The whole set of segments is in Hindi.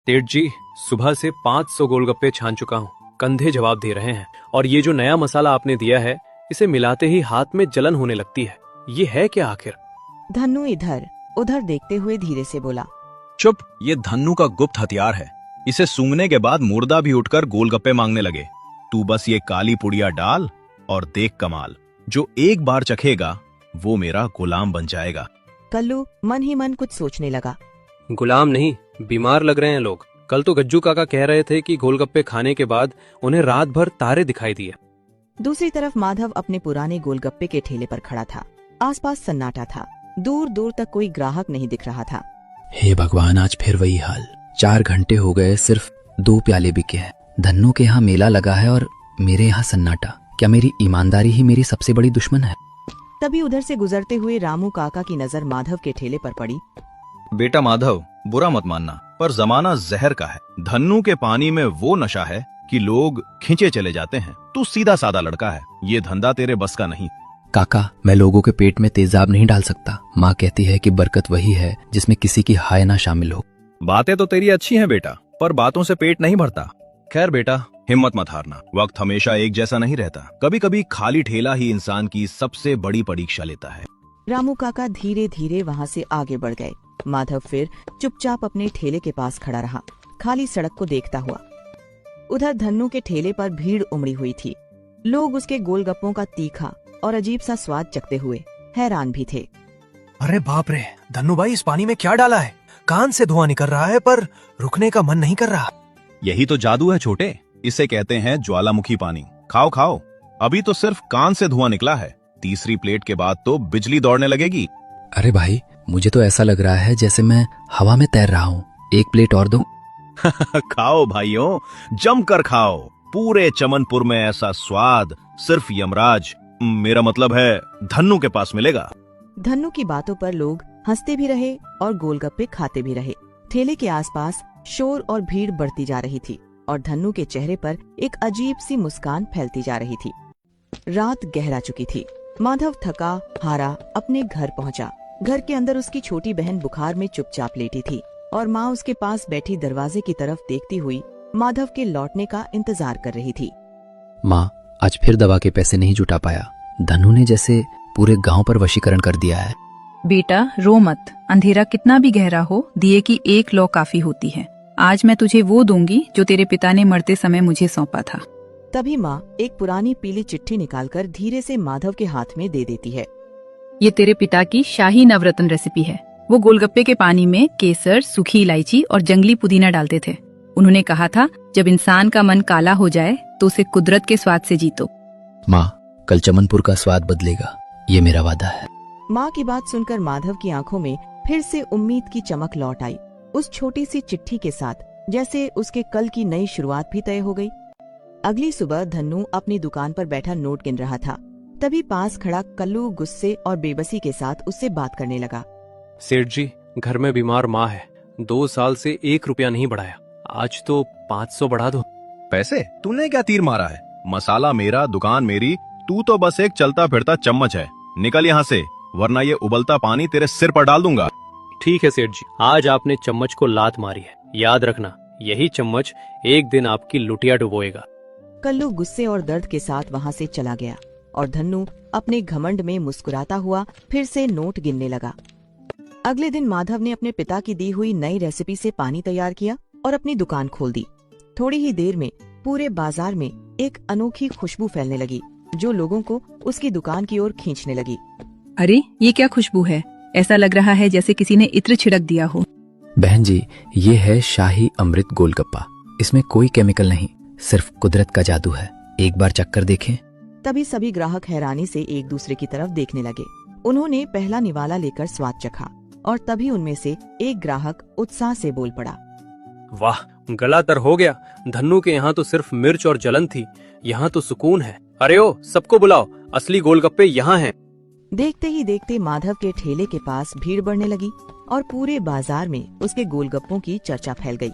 सेठ जी, सुबह से 500 गोलगप्पे छान चुका हूँ। कंधे जवाब दे रहे हैं। और ये जो नया मसाला आपने दिया है, इसे मिलाते ही हाथ में जलन होने लगती है। ये है क्या आखिर? धन्नू इधर उधर देखते हुए धीरे से बोला। चुप, ये धन्नू का गुप्त हथियार है। इसे सूंघने के बाद मुर्दा भी उठकर गोलगप्पे मांगने लगे। तू बस ये काली पुड़िया डाल और देख कमाल। जो एक बार चखेगा वो मेरा गुलाम बन जाएगा। कल्लू मन ही मन कुछ सोचने लगा। गुलाम नहीं, बीमार लग रहे हैं लोग। कल तो गज्जू काका कह रहे थे कि गोलगप्पे खाने के बाद उन्हें रात भर तारे दिखाई दिए। दूसरी तरफ माधव अपने पुराने गोलगप्पे के ठेले पर खड़ा था। आसपास सन्नाटा था। दूर दूर तक कोई ग्राहक नहीं दिख रहा था। हे भगवान, आज फिर वही हाल। 4 घंटे हो गए, सिर्फ 2 प्याले बिके हैं। धन्नू के यहाँ मेला लगा है और मेरे यहाँ सन्नाटा। क्या मेरी ईमानदारी ही मेरी सबसे बड़ी दुश्मन है? तभी उधर से गुजरते हुए रामू काका की नजर माधव के ठेले पर पड़ी। बेटा माधव, बुरा मत मानना, पर जमाना जहर का है। धन्नू के पानी में वो नशा है कि लोग खींचे चले जाते हैं। तू सीधा साधा लड़का है, ये धंधा तेरे बस का नहीं। काका, मैं लोगों के पेट में तेजाब नहीं डाल सकता। माँ कहती है कि बरकत वही है जिसमें किसी की हाय ना शामिल हो। बातें तो तेरी अच्छी हैं बेटा, पर बातों से पेट नहीं भरता। खैर बेटा, हिम्मत मत हारना। वक्त हमेशा एक जैसा नहीं रहता। कभी कभी खाली ठेला ही इंसान की सबसे बड़ी परीक्षा लेता है। रामू काका धीरे धीरे वहाँ से आगे बढ़ गए। माधव फिर चुपचाप अपने ठेले के पास खड़ा रहा, खाली सड़क को देखता हुआ। उधर धन्नू के ठेले पर भीड़ उमड़ी हुई थी। लोग उसके गोलगप्पों का तीखा और अजीब सा स्वाद चखते हुए हैरान भी थे। अरे बाप रे, धन्नू भाई इस पानी में क्या डाला है? कान से धुआं निकल रहा है पर रुकने का मन नहीं कर रहा। यही तो जादू है छोटे, इसे कहते हैं ज्वालामुखी पानी। खाओ खाओ, अभी तो सिर्फ कान से धुआं निकला है। तीसरी प्लेट के बाद तो बिजली दौड़ने लगेगी। अरे भाई, मुझे तो ऐसा लग रहा है जैसे मैं हवा में तैर रहा हूँ। 1 प्लेट और दो। खाओ भाइयों, जमकर खाओ। पूरे चमनपुर में ऐसा स्वाद सिर्फ यमराज, मेरा मतलब है धन्नू के पास मिलेगा। धन्नू की बातों पर लोग हंसते भी रहे और गोलगप्पे खाते भी रहे। ठेले के आसपास शोर और भीड़ बढ़ती जा रही थी और धन्नू के चेहरे पर एक अजीब सी मुस्कान फैलती जा रही थी। रात गहरा चुकी थी। माधव थका हारा अपने घर पहुंचा। घर के अंदर उसकी छोटी बहन बुखार में चुपचाप लेटी थी और माँ उसके पास बैठी दरवाजे की तरफ देखती हुई माधव के लौटने का इंतजार कर रही थी। माँ, आज फिर दवा के पैसे नहीं जुटा पाया। धन्नू ने जैसे पूरे गांव पर वशीकरण कर दिया है। बेटा रो मत, अंधेरा कितना भी गहरा हो, दिए की एक लौ काफी होती है। आज मैं तुझे वो दूंगी जो तेरे पिता ने मरते समय मुझे सौंपा था। तभी माँ एक पुरानी पीली चिट्ठी निकालकर धीरे से माधव के हाथ में दे देती है। ये तेरे पिता की शाही नवरत्न रेसिपी है। वो गोलगप्पे के पानी में केसर, सूखी इलायची और जंगली पुदीना डालते थे। उन्होंने कहा था, जब इंसान का मन काला हो जाए तो उसे कुदरत के स्वाद से जीतो। माँ, कल चमनपुर का स्वाद बदलेगा, ये मेरा वादा है। माँ की बात सुनकर माधव की आंखों में फिर से उम्मीद की चमक लौट आई। उस छोटी सी चिट्ठी के साथ जैसे उसके कल की नई शुरुआत भी तय हो गई। अगली सुबह धन्नू अपनी दुकान पर बैठा नोट गिन रहा था। तभी पास खड़ा कल्लू गुस्से और बेबसी के साथ उससे बात करने लगा। सेठ जी, घर में बीमार माँ है। 2 साल से 1 रुपया नहीं बढ़ाया। आज तो 500 बढ़ा दो। पैसे? तूने क्या तीर मारा है? मसाला मेरा, दुकान मेरी, तू तो बस एक चलता फिरता चम्मच है। निकल यहाँ से, वरना ये उबलता पानी तेरे सिर पर डाल दूंगा। ठीक है सेठ जी, आज आपने चम्मच को लात मारी है। याद रखना, यही चम्मच एक दिन आपकी लुटिया डुबोएगा। कल्लू गुस्से और दर्द के साथ वहाँ से चला गया और धन्नू अपने घमंड में मुस्कुराता हुआ फिर से नोट गिनने लगा। अगले दिन माधव ने अपने पिता की दी हुई नई रेसिपी से पानी तैयार किया और अपनी दुकान खोल दी। थोड़ी ही देर में पूरे बाजार में एक अनोखी खुशबू फैलने लगी जो लोगों को उसकी दुकान की ओर खींचने लगी। अरे ये क्या खुशबू है? ऐसा लग रहा है जैसे किसी ने इत्र छिड़क दिया हो। बहन जी, ये है शाही अमृत गोलगप्पा। इसमें कोई केमिकल नहीं, सिर्फ कुदरत का जादू है। एक बार चक्कर देखें। तभी सभी ग्राहक हैरानी से एक दूसरे की तरफ देखने लगे। उन्होंने पहला निवाला लेकर स्वाद चखा और तभी उनमें से एक ग्राहक उत्साह से बोल पड़ा। वाह, गला तर हो गया। धन्नू के यहाँ तो सिर्फ मिर्च और जलन थी, यहाँ तो सुकून है। अरे ओ, सबको बुलाओ, असली गोलगप्पे यहाँ हैं। देखते ही देखते माधव के ठेले के पास भीड़ बढ़ने लगी और पूरे बाजार में उसके गोलगप्पों की चर्चा फैल गई।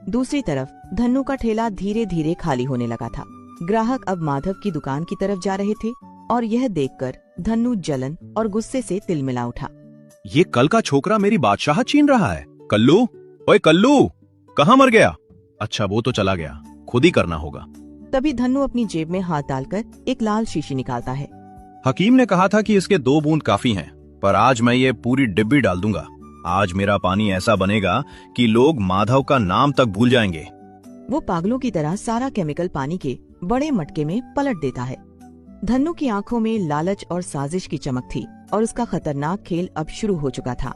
दूसरी तरफ धन्नू का ठेला धीरे धीरे खाली होने लगा था। ग्राहक अब माधव की दुकान की तरफ जा रहे थे और यह देखकर धन्नू जलन और गुस्से से तिलमिला उठा। ये कल का छोकरा मेरी बादशाह छीन रहा है। कल्लू, ओए कल्लू, कहाँ मर गया? अच्छा वो तो चला गया, खुद ही करना होगा। तभी धन्नू अपनी जेब में हाथ डालकर एक लाल शीशी निकालता है। हकीम ने कहा था कि इसके 2 बूंद काफी हैं, पर आज मैं ये पूरी डिब्बी डाल दूंगा। आज मेरा पानी ऐसा बनेगा कि लोग माधव का नाम तक भूल जाएंगे। वो पागलों की तरह सारा केमिकल पानी के बड़े मटके में पलट देता है। धन्नू की आंखों में लालच और साजिश की चमक थी और उसका खतरनाक खेल अब शुरू हो चुका था।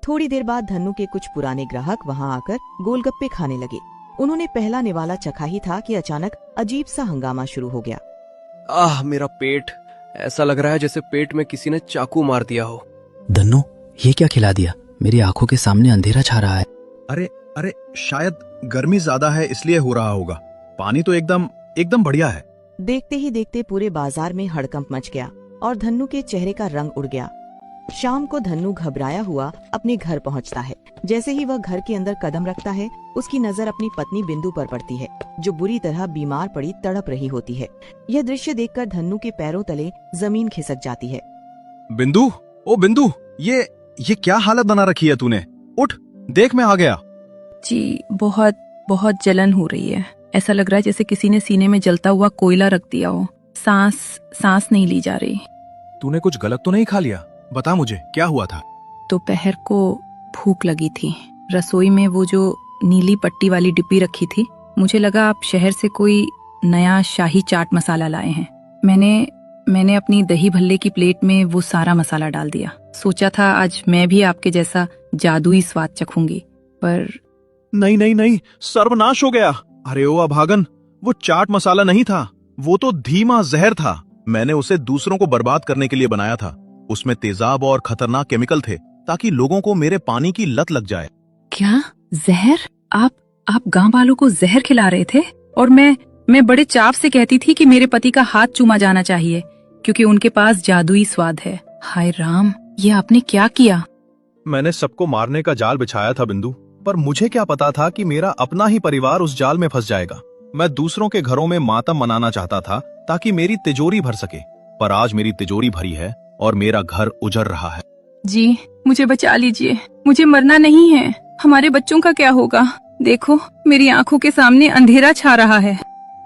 थोड़ी देर बाद धन्नू के कुछ पुराने ग्राहक वहां आकर गोलगप्पे खाने लगे। उन्होंने पहला निवाला चखा ही था कि अचानक अजीब सा हंगामा शुरू हो गया। आह, मेरा पेट, ऐसा लग रहा है जैसे पेट में किसी ने चाकू मार दिया हो। धन्नो, ये क्या खिला दिया? मेरी आंखों के सामने अंधेरा छा रहा है। अरे अरे, शायद गर्मी ज्यादा है इसलिए हो रहा होगा। पानी तो एकदम बढ़िया है। देखते ही देखते पूरे बाजार में हड़कंप मच गया और धन्नू के चेहरे का रंग उड़ गया। शाम को धन्नू घबराया हुआ अपने घर पहुंचता है। जैसे ही वह घर के अंदर कदम रखता है, उसकी नजर अपनी पत्नी बिंदु पर पड़ती है, जो बुरी तरह बीमार पड़ी तड़प रही होती है। यह दृश्य देखकर धन्नू के पैरों तले जमीन खिसक जाती है। बिंदु, ओ बिंदु, ये क्या हालत बना रखी है तूने? उठ, देख मैं आ गया। जी, बहुत बहुत जलन हो रही है। ऐसा लग रहा है जैसे किसी ने सीने में जलता हुआ कोयला रख दिया हो। सांस नहीं ली जा रही। तूने कुछ गलत तो नहीं खा लिया? बता मुझे क्या हुआ था। दोपहर को भूख लगी थी। रसोई में वो जो नीली पट्टी वाली डिब्बी रखी थी, मुझे लगा आप शहर से कोई नया शाही चाट मसाला लाए हैं। मैंने अपनी दही भल्ले की प्लेट में वो सारा मसाला डाल दिया। सोचा था आज मैं भी आपके जैसा जादुई स्वाद चखूंगी, पर नहीं, सर्वनाश हो गया। अरे ओ अभागन, वो चाट मसाला नहीं था, वो तो धीमा जहर था। मैंने उसे दूसरों को बर्बाद करने के लिए बनाया था। उसमें तेजाब और खतरनाक केमिकल थे ताकि लोगों को मेरे पानी की लत लग जाए। क्या जहर? आप गांव वालों को जहर खिला रहे थे? और मैं बड़े चाव से कहती थी कि मेरे पति का हाथ चूमा जाना चाहिए क्योंकि उनके पास जादुई स्वाद है। हाय राम, ये आपने क्या किया? मैंने सबको मारने का जाल बिछाया था बिंदु, पर मुझे क्या पता था कि मेरा अपना ही परिवार उस जाल में फंस जाएगा। मैं दूसरों के घरों में मातम मनाना चाहता था ताकि मेरी तिजोरी भर सके, पर आज मेरी तिजोरी भरी है और मेरा घर उजड़ रहा है। जी, मुझे बचा लीजिए, मुझे मरना नहीं है। हमारे बच्चों का क्या होगा? देखो, मेरी आंखों के सामने अंधेरा छा रहा है।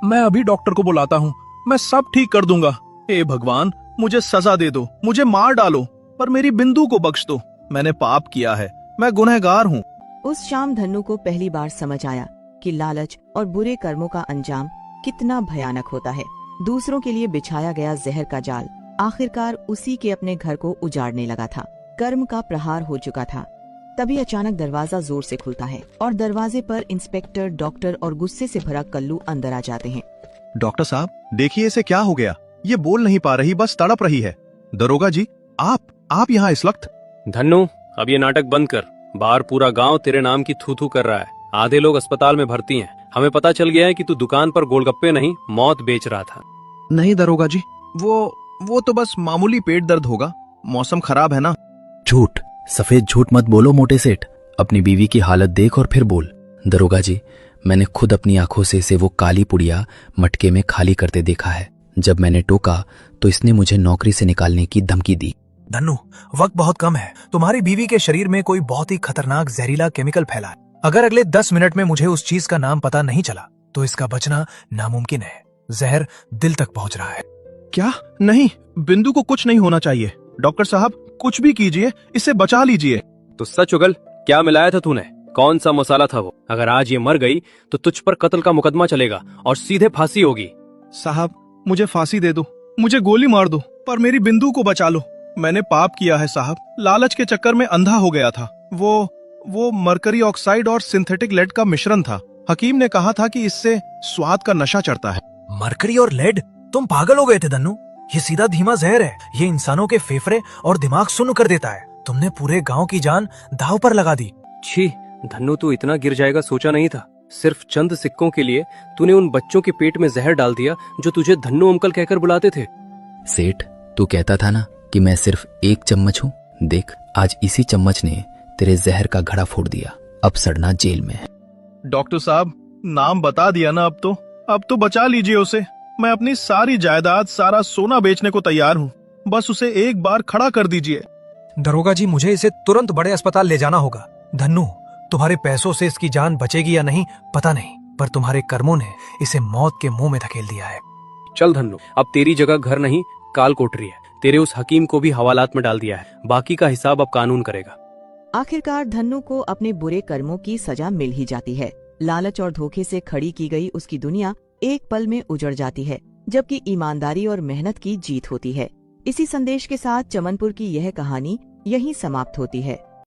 मैं अभी डॉक्टर को बुलाता हूँ, मैं सब ठीक कर दूंगा। हे भगवान, मुझे सजा दे दो, मुझे मार डालो, पर मेरी बिंदु को बख्श दो। मैंने पाप किया है, मैं गुनहगार हूँ। उस शाम धन्नू को पहली बार समझ आया कि लालच और बुरे कर्मों का अंजाम कितना भयानक होता है। दूसरों के लिए बिछाया गया जहर का जाल आखिरकार उसी के अपने घर को उजाड़ने लगा था। कर्म का प्रहार हो चुका था। तभी अचानक दरवाजा जोर से खुलता है और दरवाजे पर इंस्पेक्टर, डॉक्टर और गुस्से से भरा कल्लू अंदर आ जाते हैं। डॉक्टर साहब, देखिए इसे क्या हो गया? ये बोल नहीं पा रही, बस तड़प रही है। दरोगा जी, आप यहाँ इस वक्त? धन्नू, अब ये नाटक बंद कर। बाहर पूरा गांव तेरे नाम की थू थू कर रहा है। आधे लोग अस्पताल में भर्ती हैं। हमें पता चल गया है कि तू दुकान पर गोलगप्पे नहीं, मौत बेच रहा था। नहीं दरोगा जी, वो तो बस मामूली पेट दर्द होगा। मौसम खराब है ना। झूठ, सफेद झूठ मत बोलो मोटे सेठ। अपनी बीवी की हालत देख और फिर बोल। दरोगा जी, मैंने खुद अपनी आंखों से इसे वो काली पुड़िया मटके में खाली करते देखा है। जब मैंने टोका तो इसने मुझे नौकरी से निकालने की धमकी दी। धन्नू, वक्त बहुत कम है। तुम्हारी बीवी के शरीर में कोई बहुत ही खतरनाक जहरीला केमिकल फैला है। अगर अगले 10 मिनट में मुझे उस चीज का नाम पता नहीं चला तो इसका बचना नामुमकिन है। जहर दिल तक पहुंच रहा है। क्या? नहीं, बिंदु को कुछ नहीं होना चाहिए। डॉक्टर साहब, कुछ भी कीजिए, इसे बचा लीजिए। तो सच उगल, क्या मिलाया था तूने? कौन सा मसाला था वो? अगर आज ये मर गई तो तुझ पर कत्ल का मुकदमा चलेगा और सीधे फांसी होगी। साहब, मुझे फांसी दे दो, मुझे गोली मार दो, पर मेरी बिंदु को बचा लो। मैंने पाप किया है साहब, लालच के चक्कर में अंधा हो गया था। वो मरकरी ऑक्साइड और सिंथेटिक लेड का मिश्रण था। हकीम ने कहा था कि इससे स्वाद का नशा चढ़ता है। मरकरी और लेड? तुम पागल हो गए थे धन्नू। ये सीधा धीमा जहर है। ये इंसानों के फेफड़े और दिमाग सुन्न कर देता है। तुमने पूरे गांव की जान दांव पर लगा दी। छी धन्नू, तू इतना गिर जाएगा सोचा नहीं था। सिर्फ चंद सिक्कों के लिए तूने उन बच्चों के पेट में जहर डाल दिया जो तुझे धन्नू अंकल कहकर बुलाते थे। सेठ, तू कहता था ना कि मैं सिर्फ एक चम्मच हूँ। देख, आज इसी चम्मच ने तेरे जहर का घड़ा फोड़ दिया। अब सड़ना जेल में है। डॉक्टर साहब, नाम बता दिया ना, अब तो बचा लीजिए उसे। मैं अपनी सारी जायदाद, सारा सोना बेचने को तैयार हूँ। बस उसे एक बार खड़ा कर दीजिए। दरोगा जी, मुझे इसे तुरंत बड़े अस्पताल ले जाना होगा। धन्नू, तुम्हारे पैसों से इसकी जान बचेगी या नहीं पता नहीं, पर तुम्हारे कर्मों ने इसे मौत के मुंह में धकेल दिया है। चल धन्नु, अब तेरी जगह घर नहीं काल कोठरी है। तेरे उस हकीम को भी हवालात में डाल दिया है, बाकी का हिसाब अब कानून करेगा। आखिरकार धन्नु को अपने बुरे कर्मों की सजा मिल ही जाती है। लालच और धोखे से खड़ी की गई उसकी दुनिया एक पल में उजड़ जाती है, जबकि ईमानदारी और मेहनत की जीत होती है। इसी संदेश के साथ चमनपुर की यह कहानी यहीं समाप्त होती है।